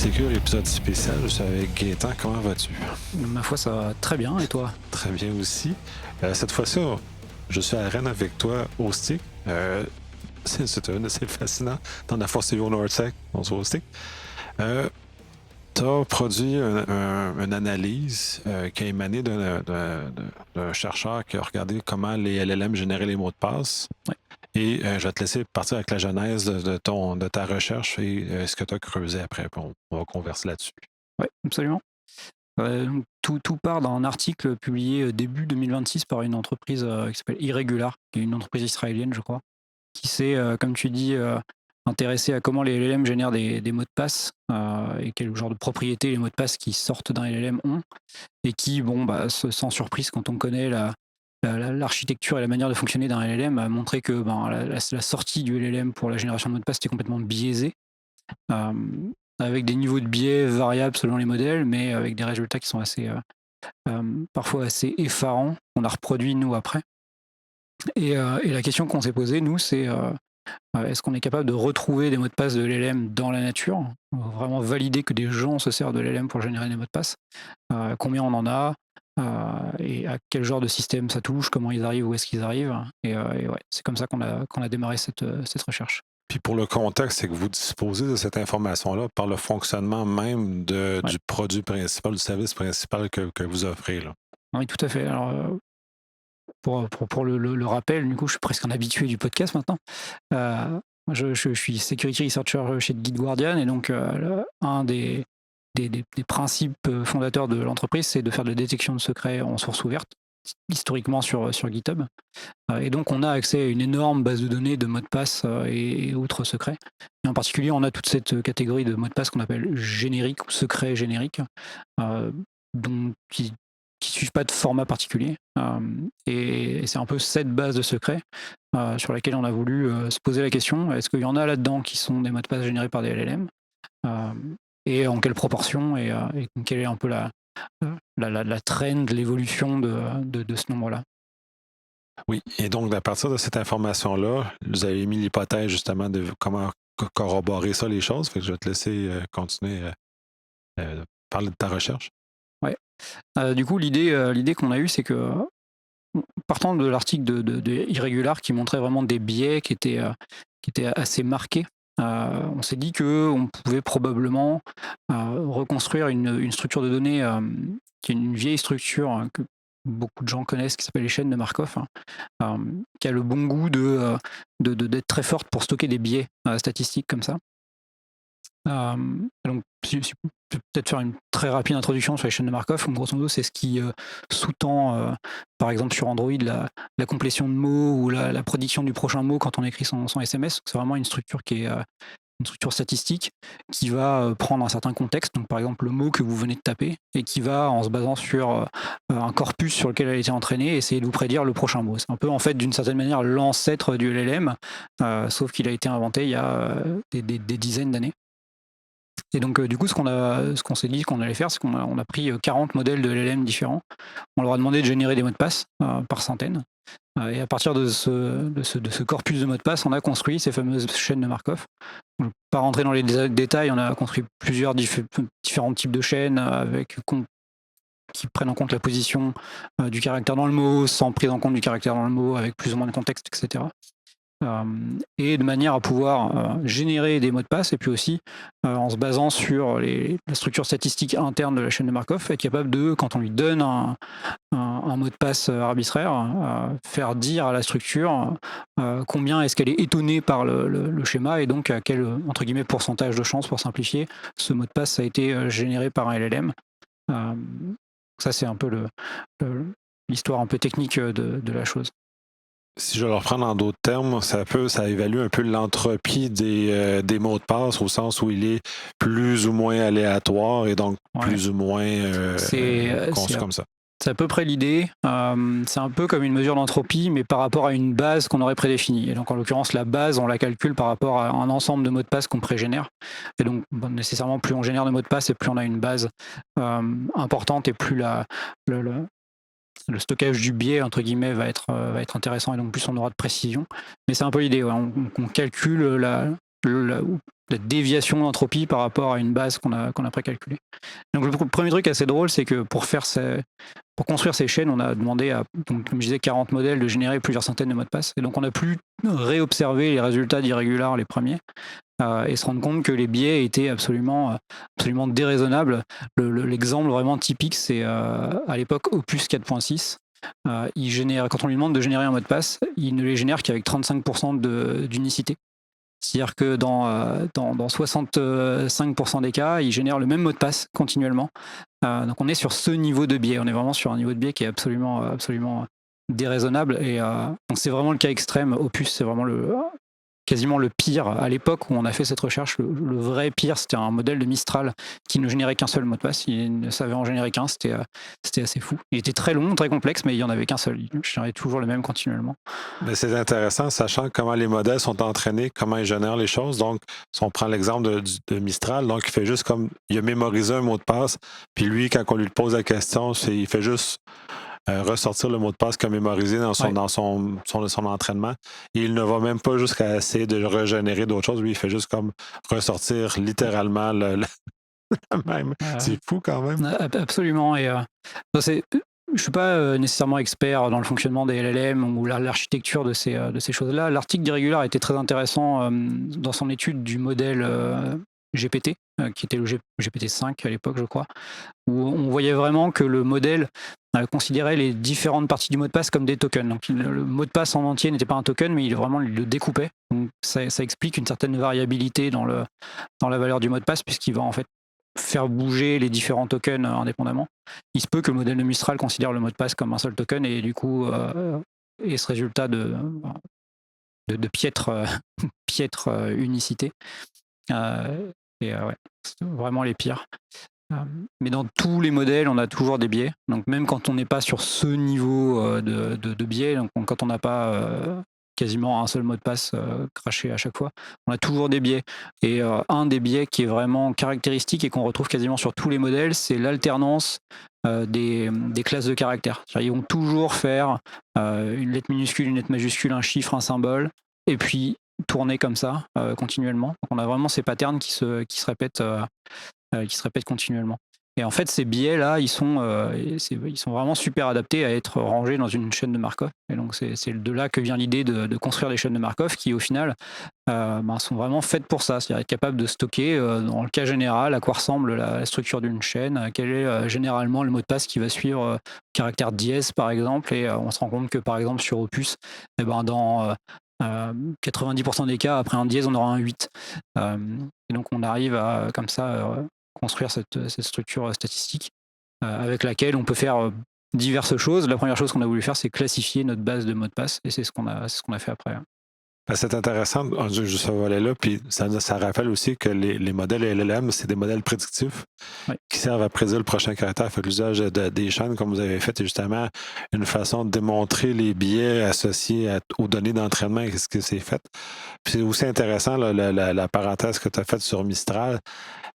Sécure, épisode spécial. Je suis avec Gaétan. Comment vas-tu? Ma foi, ça va très bien. Et toi? Très bien aussi. Cette fois-ci, je suis à Rennes avec toi au stick. C'est fascinant. Dans la Force Evo Nordsec, on se voit au stick. Tu as produit une analyse qui a émané d'un chercheur qui a regardé comment les LLM généraient les mots de passe. Ouais. Et je vais te laisser partir avec la genèse de ta recherche et ce que tu as creusé après. On va converser là-dessus. Oui, absolument. Tout part d'un article publié début 2026 par une entreprise qui s'appelle Irregular, qui est une entreprise israélienne, je crois, qui s'est, comme tu dis, intéressée à comment les LLM génèrent des mots de passe et quel genre de propriétés les mots de passe qui sortent d'un LLM ont, et qui, sans surprise, quand on connaît l'architecture et la manière de fonctionner d'un LLM, a montré que la sortie du LLM pour la génération de mots de passe était complètement biaisée. Avec des niveaux de biais variables selon les modèles, mais avec des résultats qui sont parfois assez effarants, qu'on a reproduits nous après. Et la question qu'on s'est posée, nous, c'est est-ce qu'on est capable de retrouver des mots de passe de l'LM dans la nature, vraiment valider que des gens se servent de l'LM pour générer des mots de passe, combien on en a, et à quel genre de système ça touche, comment ils arrivent, où est-ce qu'ils arrivent. Et ouais, c'est comme ça qu'on a démarré cette recherche. Puis pour le contexte, c'est que vous disposez de cette information-là par le fonctionnement même du produit principal, du service principal que vous offrez. Là. Oui, tout à fait. Alors, pour le rappel, du coup, je suis presque un habitué du podcast maintenant. Je suis security researcher chez GitGuardian, et donc un des principes fondateurs de l'entreprise, c'est de faire de la détection de secrets en source ouverte, historiquement sur GitHub. Et donc, on a accès à une énorme base de données de mots de passe et autres secrets. Et en particulier, on a toute cette catégorie de mots de passe qu'on appelle génériques ou secrets génériques, qui ne suivent pas de format particulier. Et c'est un peu cette base de secrets sur laquelle on a voulu se poser la question, est-ce qu'il y en a là-dedans qui sont des mots de passe générés par des LLM, et en quelle proportion, et quelle est un peu la trend, l'évolution de ce nombre-là. Oui, et donc à partir de cette information-là, vous avez mis l'hypothèse justement de comment corroborer ça, les choses. Fait que je vais te laisser continuer parler de ta recherche. Ouais. Du coup, l'idée qu'on a eue, c'est que, partant de l'article de Irregular qui montrait vraiment des biais qui étaient assez marqués, on s'est dit qu'on pouvait probablement reconstruire une structure de données qui est une vieille structure que beaucoup de gens connaissent, qui s'appelle les chaînes de Markov, qui a le bon goût d'être très forte pour stocker des biais statistiques comme ça. Donc, si je peux peut-être faire une très rapide introduction sur les chaînes de Markov. Grosso modo, c'est ce qui sous-tend, par exemple sur Android, la complétion de mots ou la prédiction du prochain mot quand on écrit son SMS. C'est vraiment une structure qui est une structure statistique qui va prendre un certain contexte, donc par exemple le mot que vous venez de taper, et qui va, en se basant sur un corpus sur lequel elle a été entraînée, essayer de vous prédire le prochain mot. C'est un peu, en fait, d'une certaine manière, l'ancêtre du LLM, sauf qu'il a été inventé il y a des dizaines d'années. Et donc, du coup, ce qu'on s'est dit qu'on allait faire, c'est qu'on a pris 40 modèles de LLM différents. On leur a demandé de générer des mots de passe par centaines. Et à partir de ce corpus de mots de passe, on a construit ces fameuses chaînes de Markov. Donc, pas rentrer dans les détails, on a construit plusieurs différents types de chaînes qui prennent en compte la position du caractère dans le mot, sans prise en compte du caractère dans le mot, avec plus ou moins de contexte, etc. Et de manière à pouvoir générer des mots de passe, et puis aussi, en se basant sur la structure statistique interne de la chaîne de Markov, être capable de, quand on lui donne un mot de passe arbitraire, faire dire à la structure combien est-ce qu'elle est étonnée par le schéma, et donc à quel, entre guillemets, pourcentage de chance, pour simplifier, ce mot de passe a été généré par un LLM. Ça, c'est un peu l'histoire un peu technique de la chose. Si je le reprends en d'autres termes, ça évalue un peu l'entropie des mots de passe, au sens où il est plus ou moins aléatoire et donc plus ou moins conçu comme ça. C'est à peu près l'idée. C'est un peu comme une mesure d'entropie, mais par rapport à une base qu'on aurait prédéfinie. Et donc, en l'occurrence, la base, on la calcule par rapport à un ensemble de mots de passe qu'on pré-génère. Et donc, nécessairement, plus on génère de mots de passe, et plus on a une base importante, et plus le stockage du biais, entre guillemets, va être intéressant, et donc plus on aura de précision. Mais c'est un peu l'idée. Ouais. On calcule la déviation d'entropie par rapport à une base qu'on a précalculée. Donc le premier truc assez drôle, c'est que pour construire ces chaînes, on a demandé à, donc, comme je disais, 40 modèles de générer plusieurs centaines de mots de passe. Et donc on a pu réobserver les résultats d'Irregular, les premiers, et se rendre compte que les biais étaient absolument déraisonnables. L'exemple vraiment typique, c'est à l'époque Opus 4.6. Quand on lui demande de générer un mot de passe, il ne les génère qu'avec 35% d'unicité. C'est-à-dire que dans 65% des cas, il génère le même mot de passe continuellement. Donc on est sur ce niveau de biais. On est vraiment sur un niveau de biais qui est absolument déraisonnable. Et donc c'est vraiment le cas extrême. Opus, c'est vraiment quasiment le pire. À l'époque où on a fait cette recherche, le vrai pire, c'était un modèle de Mistral qui ne générait qu'un seul mot de passe. Il ne savait en générer qu'un. C'était assez fou. Il était très long, très complexe, mais il n'y en avait qu'un seul. Il générait toujours le même continuellement. Mais c'est intéressant, sachant comment les modèles sont entraînés, comment ils génèrent les choses. Donc, si on prend l'exemple de Mistral, donc il fait juste comme, il a mémorisé un mot de passe, puis lui, quand on lui pose la question, il fait juste ressortir le mot de passe qu'il a mémorisé dans son entraînement. Et il ne va même pas jusqu'à essayer de régénérer d'autres choses. Lui, il fait juste comme ressortir littéralement le même. C'est fou quand même. Absolument. Et je ne suis pas nécessairement expert dans le fonctionnement des LLM ou l'architecture de ces choses-là. L'article d'Irregular était très intéressant dans son étude du modèle GPT, qui était le GPT-5 à l'époque, je crois, où on voyait vraiment que le modèle considérait les différentes parties du mot de passe comme des tokens. Donc le mot de passe en entier n'était pas un token, mais il le découpait. Donc ça explique une certaine variabilité dans la valeur du mot de passe, puisqu'il va en fait faire bouger les différents tokens indépendamment. Il se peut que le modèle de Mistral considère le mot de passe comme un seul token et du coup ait ce résultat de piètre unicité. C'est vraiment les pires. Mais dans tous les modèles, on a toujours des biais. Donc même quand on n'est pas sur ce niveau de biais, donc quand on n'a pas quasiment un seul mot de passe craché à chaque fois, on a toujours des biais. Et un des biais qui est vraiment caractéristique et qu'on retrouve quasiment sur tous les modèles, c'est l'alternance des classes de caractères. Ils vont toujours faire une lettre minuscule, une lettre majuscule, un chiffre, un symbole, et puis tourner comme ça continuellement. Donc on a vraiment ces patterns qui se répètent continuellement. Et en fait, ces biais-là, ils sont vraiment super adaptés à être rangés dans une chaîne de Markov. Et donc, c'est de là que vient l'idée de construire des chaînes de Markov qui, au final, sont vraiment faites pour ça. C'est-à-dire être capable de stocker, dans le cas général, à quoi ressemble la structure d'une chaîne, quel est généralement le mot de passe qui va suivre caractère dièse, par exemple. Et on se rend compte que, par exemple, sur Opus, dans 90% des cas, après un dièse, on aura un 8. Et donc, on arrive à, comme ça, construire cette structure statistique avec laquelle on peut faire diverses choses. La première chose qu'on a voulu faire, c'est classifier notre base de mots de passe, et c'est ce qu'on a fait après. C'est intéressant, ce volet-là, puis ça rappelle aussi que les modèles LLM, c'est des modèles prédictifs qui servent à prédire le prochain caractère. Fait que l'usage des chaînes, comme vous avez fait, est justement une façon de démontrer les biais associés aux données d'entraînement et ce que c'est fait. Puis c'est aussi intéressant, la parenthèse que tu as faite sur Mistral.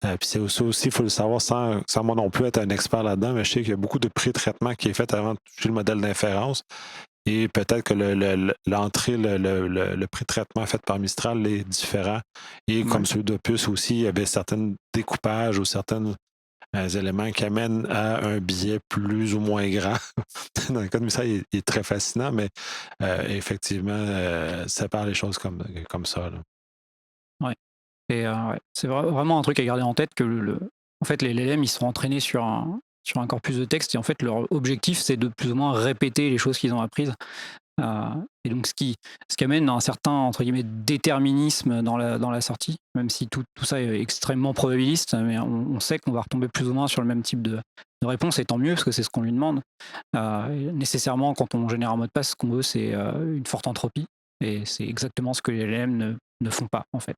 Puis c'est aussi, il faut le savoir, sans moi non plus être un expert là-dedans, mais je sais qu'il y a beaucoup de pré-traitement qui est fait avant de toucher le modèle d'inférence. Et peut-être que l'entrée, le pré-traitement fait par Mistral est différent. Et comme celui d'Opus aussi, il y avait certains découpages ou certains éléments qui amènent à un biais plus ou moins grand. Dans le cas de Mistral, il est très fascinant, mais effectivement, ça parle les choses comme ça. Oui. Et c'est vraiment un truc à garder en tête que en fait, les LLM, ils sont entraînés sur un corpus de texte, et en fait leur objectif, c'est de plus ou moins répéter les choses qu'ils ont apprises, et donc ce qui amène à un certain, entre guillemets, déterminisme dans la sortie, même si tout ça est extrêmement probabiliste, mais on sait qu'on va retomber plus ou moins sur le même type de réponse, et tant mieux, parce que c'est ce qu'on lui demande. Nécessairement, quand on génère un mot de passe, ce qu'on veut, c'est une forte entropie, et c'est exactement ce que les LLM ne font pas, en fait.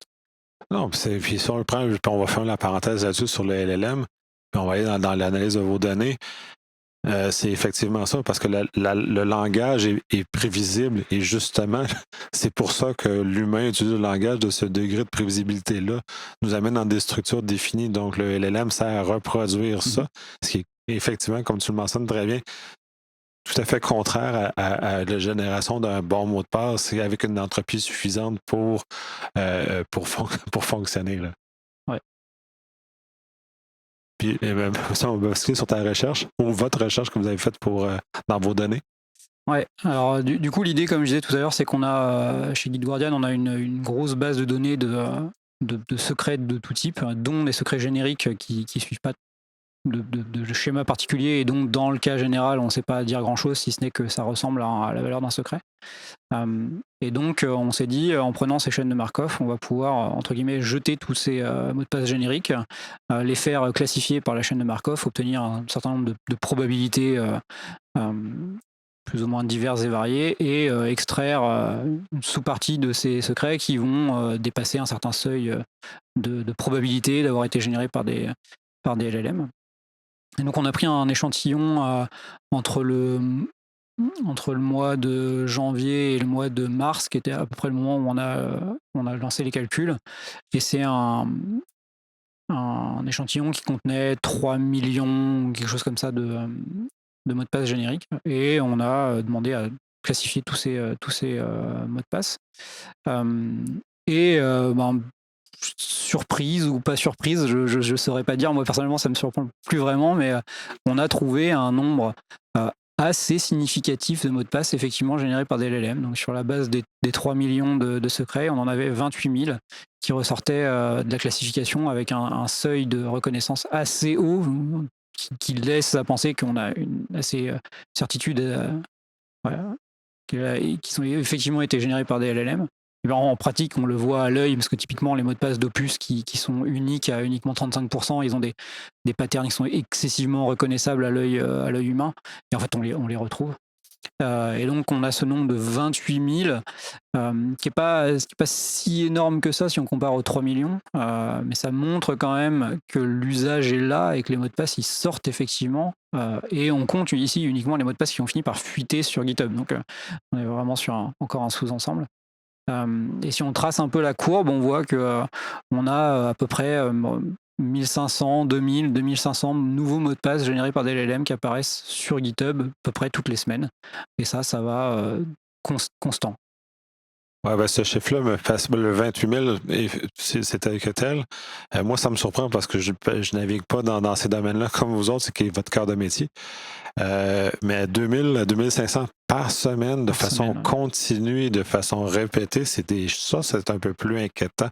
Non, puis si on le prend, on va faire la parenthèse là-dessus sur le LLM, puis on va aller dans l'analyse de vos données. C'est effectivement ça, parce que le langage est prévisible, et justement, c'est pour ça que l'humain utilise le langage de ce degré de prévisibilité-là, nous amène dans des structures définies. Donc, le LLM sert à reproduire ça, ce qui est effectivement, comme tu le mentionnes très bien, tout à fait contraire à la génération d'un bon mot de passe avec une entropie suffisante pour fonctionner. Là. Ouais. Puis, ça, on va basculer sur ta recherche ou votre recherche que vous avez faite dans vos données. Ouais, alors du coup, l'idée, comme je disais tout à l'heure, c'est qu'on a, chez GuideGuardian, on a une grosse base de données de secrets de tout type, dont des secrets génériques qui ne suivent pas de schéma particulier, et donc dans le cas général, on ne sait pas dire grand-chose, si ce n'est que ça ressemble à la valeur d'un secret. Et donc, on s'est dit, en prenant ces chaînes de Markov, on va pouvoir, entre guillemets, jeter tous ces mots de passe génériques, les faire classifier par la chaîne de Markov, obtenir un certain nombre de probabilités plus ou moins diverses et variées, et extraire une sous-partie de ces secrets qui vont dépasser un certain seuil de probabilité d'avoir été générés par des LLM. Et donc on a pris un échantillon entre le mois de janvier et le mois de mars, qui était à peu près le moment où on a lancé les calculs. Et c'est un échantillon qui contenait 3 millions, quelque chose comme ça, de mots de passe génériques. Et on a demandé à classifier tous ces mots de passe. Surprise ou pas surprise, je saurais pas dire. Moi, personnellement, ça me surprend plus vraiment, mais on a trouvé un nombre assez significatif de mots de passe effectivement générés par des LLM. Donc, sur la base des 3 millions de secrets, on en avait 28 000 qui ressortaient de la classification avec un seuil de reconnaissance assez haut qui laisse à penser qu'on a une assez certitude qui ont effectivement été générés par des LLM. Et ben, en pratique, on le voit à l'œil, parce que typiquement, les mots de passe d'Opus qui sont uniques à uniquement 35%, ils ont des patterns qui sont excessivement reconnaissables à l'œil humain. Et en fait, on les retrouve. Et donc, on a ce nombre de 28 000, qui n'est pas si énorme que ça si on compare aux 3 millions. Mais ça montre quand même que l'usage est là et que les mots de passe, ils sortent effectivement. Et on compte ici uniquement les mots de passe qui ont fini par fuiter sur GitHub. Donc, on est vraiment sur encore un sous-ensemble. Et si on trace un peu la courbe, on voit qu'on a à peu près 1500, 2000, 2500 nouveaux mots de passe générés par des LLM qui apparaissent sur GitHub à peu près toutes les semaines. Et ça va constant. Ouais, ce chiffre-là me passe le 28 000, c'est tel que tel. Moi, ça me surprend parce que je navigue pas dans ces domaines-là comme vous autres, c'est qui est votre cœur de métier. Mais 2000 à 2500 par semaine, de façon continue, de façon répétée, c'est un peu plus inquiétant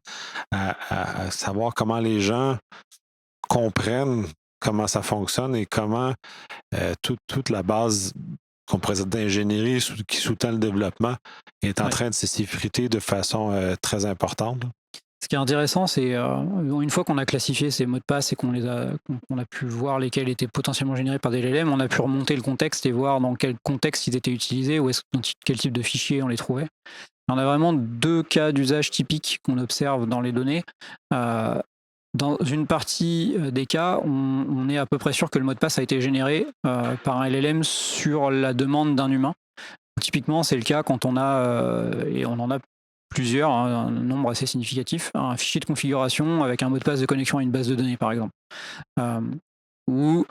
à savoir comment les gens comprennent comment ça fonctionne et comment toute la base qu'on présente d'ingénierie qui sous-tend le développement est en train de s'effriter de façon très importante. Ce qui est intéressant, c'est une fois qu'on a classifié ces mots de passe et qu'on a pu voir lesquels étaient potentiellement générés par des LLM, on a pu remonter le contexte et voir dans quel contexte ils étaient utilisés, quel type de fichier on les trouvait. Et on a vraiment 2 cas d'usage typiques qu'on observe dans les données. Dans une partie des cas, on est à peu près sûr que le mot de passe a été généré par un LLM sur la demande d'un humain. Typiquement, c'est le cas quand on a, et on en a plusieurs, un nombre assez significatif, un fichier de configuration avec un mot de passe de connexion à une base de données, par exemple. Où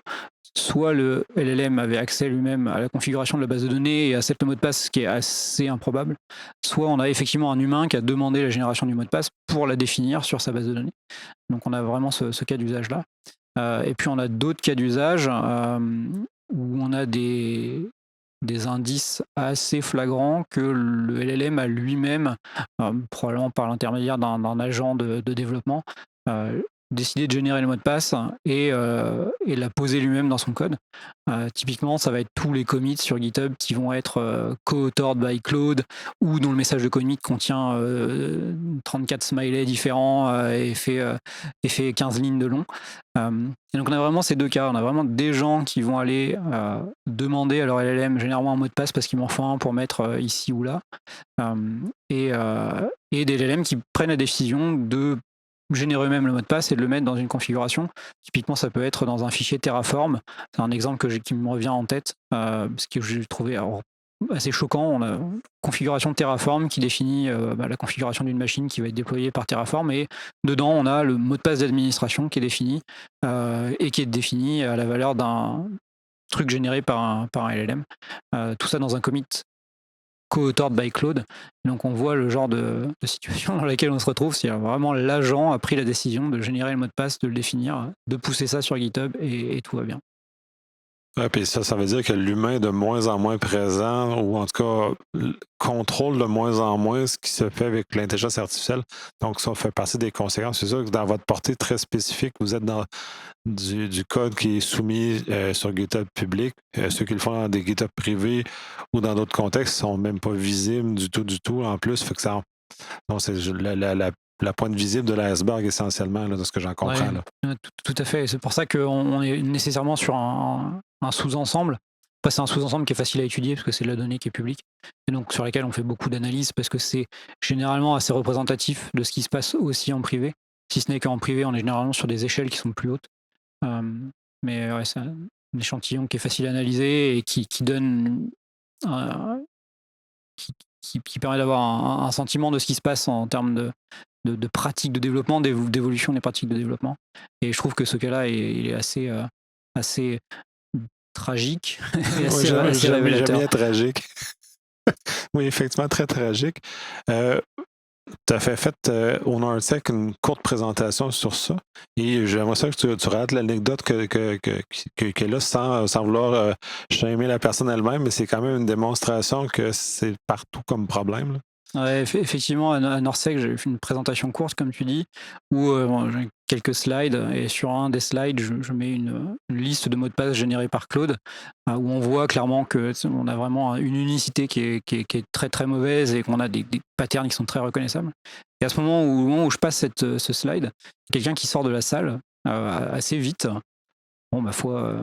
soit le LLM avait accès lui-même à la configuration de la base de données et accepte le mot de passe, ce qui est assez improbable, soit on a effectivement un humain qui a demandé la génération du mot de passe pour la définir sur sa base de données. Donc on a vraiment ce cas d'usage-là. Et puis on a d'autres cas d'usage où on a des indices assez flagrants que le LLM a lui-même, probablement par l'intermédiaire d'un agent de développement, décidé de générer le mot de passe et l'a posé lui-même dans son code. Typiquement, ça va être tous les commits sur GitHub qui vont être co-authored by Claude ou dont le message de commit contient 34 smileys différents et fait 15 lignes de long. Et donc on a vraiment ces 2 cas. On a vraiment des gens qui vont aller demander à leur LLM généralement un mot de passe parce qu'il m'en faut un pour mettre ici ou là. Et des LLM qui prennent la décision de générer eux-mêmes le mot de passe et de le mettre dans une configuration. Typiquement, ça peut être dans un fichier Terraform. C'est un exemple qui me revient en tête, parce que j'ai trouvé assez choquant. On a une configuration de Terraform qui définit la configuration d'une machine qui va être déployée par Terraform, et dedans, on a le mot de passe d'administration qui est défini et qui est défini à la valeur d'un truc généré par un LLM. Tout ça dans un commit co-authored by Claude. Donc on voit le genre de situation dans laquelle on se retrouve, si vraiment l'agent a pris la décision de générer le mot de passe, de le définir, de pousser ça sur GitHub et tout va bien. Ouais, puis ça veut dire que l'humain est de moins en moins présent, ou en tout cas contrôle de moins en moins ce qui se fait avec l'intelligence artificielle. Donc ça fait partie des conséquences. C'est sûr que dans votre portée très spécifique, vous êtes dans du code qui est soumis sur GitHub public. Ceux qui le font dans des GitHub privés ou dans d'autres contextes ne sont même pas visibles du tout. En plus, fait que ça, donc c'est la pointe visible de l'iceberg essentiellement, là, de ce que j'en comprends. Ouais, tout à fait. C'est pour ça qu'on est nécessairement sur un sous-ensemble. Après, c'est un sous-ensemble qui est facile à étudier parce que c'est de la donnée qui est publique et donc sur laquelle on fait beaucoup d'analyses parce que c'est généralement assez représentatif de ce qui se passe aussi en privé. Si ce n'est qu'en privé, on est généralement sur des échelles qui sont plus hautes. Mais ouais, c'est un échantillon qui est facile à analyser et qui donne qui permet d'avoir un sentiment de ce qui se passe en termes de pratiques de développement, d'évolution des pratiques de développement. Et je trouve que ce cas-là il est assez tragique et assez révélateur. J'aime bien tragique. Oui, effectivement, très tragique. Tu as fait au NordTech une courte présentation sur ça. Et j'aimerais ça que tu rates l'anecdote que là, sans vouloir shamer la personne elle-même, mais c'est quand même une démonstration que c'est partout comme problème, là. Ouais, effectivement, à NordSec, j'ai fait une présentation courte, comme tu dis, où j'ai quelques slides, et sur un des slides, je mets une liste de mots de passe générés par Claude, où on voit clairement qu'on a vraiment une unicité qui est très très mauvaise et qu'on a des patterns qui sont très reconnaissables. Et à ce moment où je passe ce slide, quelqu'un qui sort de la salle assez vite, bon, ma foi,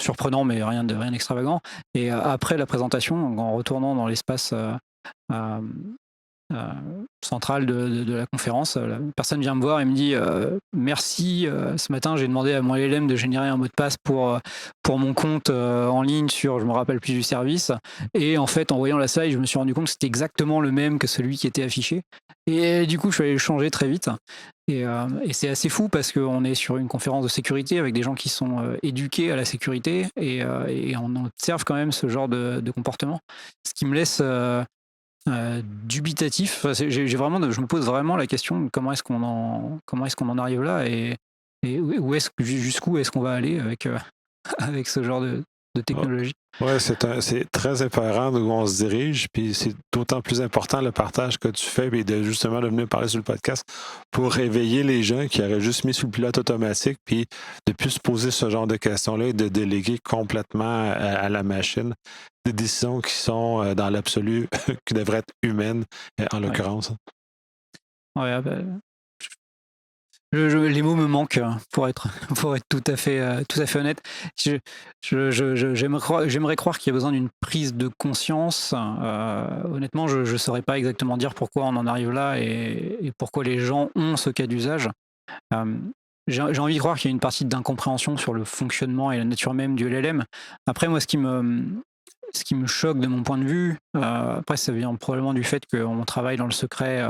surprenant, mais rien d'extravagant. Et après la présentation, en retournant dans l'espace centrale de la conférence, la personne vient me voir et me dit merci, ce matin j'ai demandé à mon LLM de générer un mot de passe pour mon compte en ligne sur je me rappelle plus du service, et en fait en voyant la slide je me suis rendu compte que c'était exactement le même que celui qui était affiché, et du coup je suis allé le changer très vite, et c'est assez fou parce qu'on est sur une conférence de sécurité avec des gens qui sont éduqués à la sécurité, et on observe quand même ce genre de comportement, ce qui me laisse dubitatif. Enfin, je me pose vraiment la question de comment est-ce qu'on en arrive là, et jusqu'où est-ce qu'on va aller avec ce genre de technologie. Oui, c'est très apparent d'où on se dirige, puis c'est d'autant plus important le partage que tu fais, puis justement de venir parler sur le podcast pour réveiller les gens qui auraient juste mis sous le pilote automatique, puis de plus se poser ce genre de questions-là et de déléguer complètement à la machine des décisions qui sont dans l'absolu, qui devraient être humaines, en l'occurrence. Ouais, les mots me manquent pour être tout à fait honnête. J'aimerais croire qu'il y a besoin d'une prise de conscience. Honnêtement, je ne saurais pas exactement dire pourquoi on en arrive là et pourquoi les gens ont ce cas d'usage. J'ai envie de croire qu'il y a une partie d'incompréhension sur le fonctionnement et la nature même du LLM. Après, moi, ce qui me choque de mon point de vue, après ça vient probablement du fait qu'on travaille dans le secret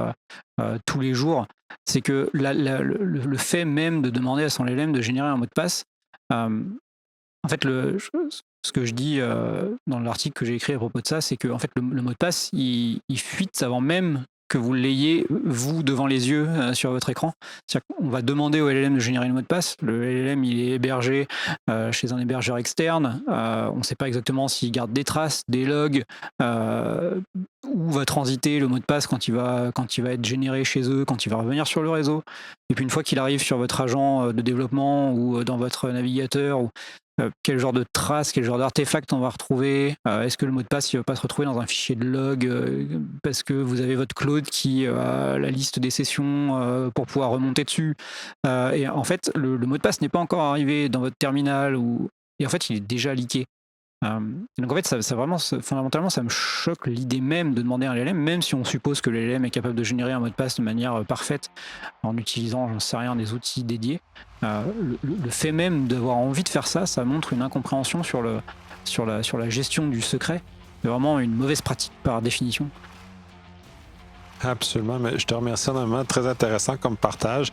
tous les jours, c'est que le fait même de demander à son LLM de générer un mot de passe, en fait ce que je dis dans l'article que j'ai écrit à propos de ça, c'est que en fait, le mot de passe il fuite avant même que vous l'ayez, vous, devant les yeux sur votre écran. C'est-à-dire qu'on va demander au LLM de générer le mot de passe. Le LLM, il est hébergé chez un hébergeur externe. On ne sait pas exactement s'il garde des traces, des logs, où va transiter le mot de passe quand il va être généré chez eux, quand il va revenir sur le réseau. Et puis une fois qu'il arrive sur votre agent de développement ou dans votre navigateur, quel genre de traces, quel genre d'artefact on va retrouver, est-ce que le mot de passe il va pas se retrouver dans un fichier de log parce que vous avez votre Claude qui a la liste des sessions pour pouvoir remonter dessus, et en fait le mot de passe n'est pas encore arrivé dans votre terminal, et en fait il est déjà leaké. Donc en fait, ça vraiment, fondamentalement, ça me choque l'idée même de demander à un LLM, même si on suppose que le LLM est capable de générer un mot de passe de manière parfaite en utilisant, j'en sais rien, des outils dédiés. Le fait même d'avoir envie de faire ça, ça montre une incompréhension sur la gestion du secret. C'est vraiment une mauvaise pratique par définition. Absolument, mais je te remercie énormément. Très intéressant comme partage.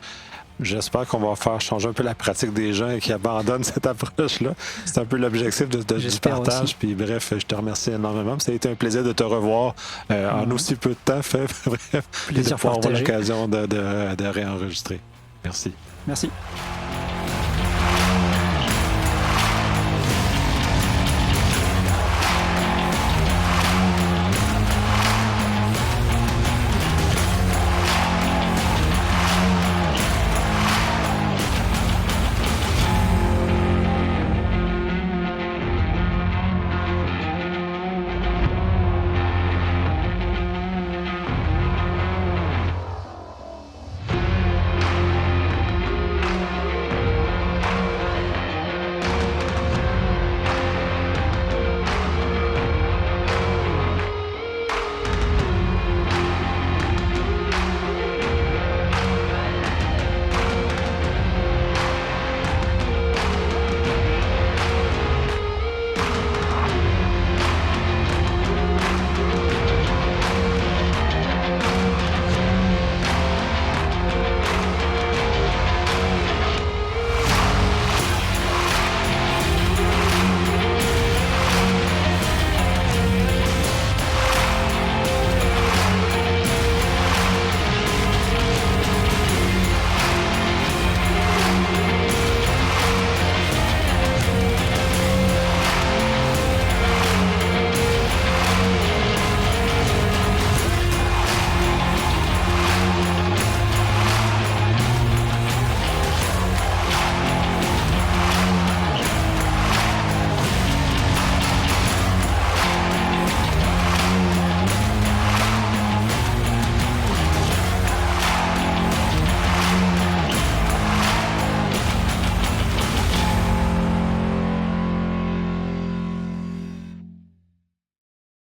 J'espère qu'on va faire changer un peu la pratique des gens et qu'ils abandonnent cette approche-là. C'est un peu l'objectif du partage. Aussi. Puis bref, je te remercie énormément. Ça a été un plaisir de te revoir en aussi peu de temps. Bref, plaisir de pouvoir avoir partagé. l'occasion de réenregistrer. Merci. Merci.